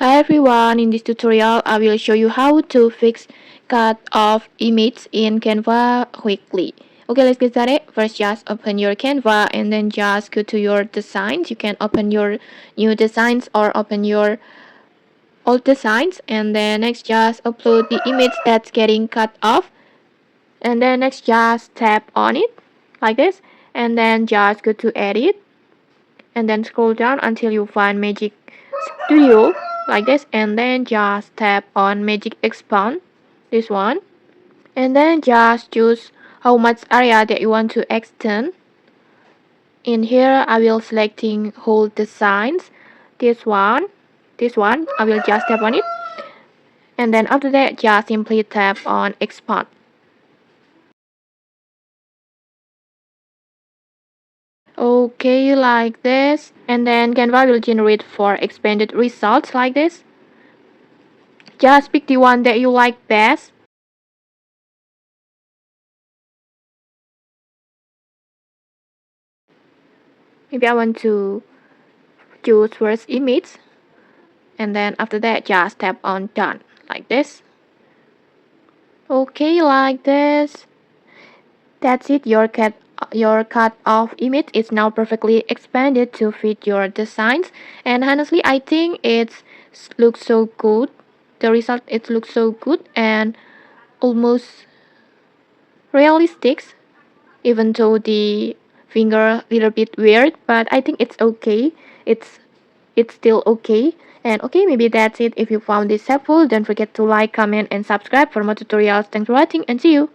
Hi everyone, in this tutorial I will show you how to fix cut off image in Canva quickly. Okay, let's get started. First, just open your Canva and then just go to your designs. You can open your new designs or open your old designs, and then next just upload the image that's getting cut off, and then next just tap on it like this, and then just go to edit and then scroll down until you find Magic Studio like this, and then just tap on Magic Expand, this one, and then just choose how much area that you want to extend. In here I will selecting whole designs, this one I will just tap on it, and then after that just simply tap on expand. Okay, like this, and then Canva will generate for expanded results like this. Just pick the one that you like best. Maybe I want to choose first image, and then after that just tap on done like this. Okay, like this. That's it. Your cut off image is now perfectly expanded to fit your designs, and honestly I think it looks so good. The result, it looks so good and almost realistic, even though the finger a little bit weird, but I think it's okay. It's still okay. And okay, maybe that's it. If you found this helpful, don't forget to like, comment, and subscribe for more tutorials. Thanks for watching, and see you.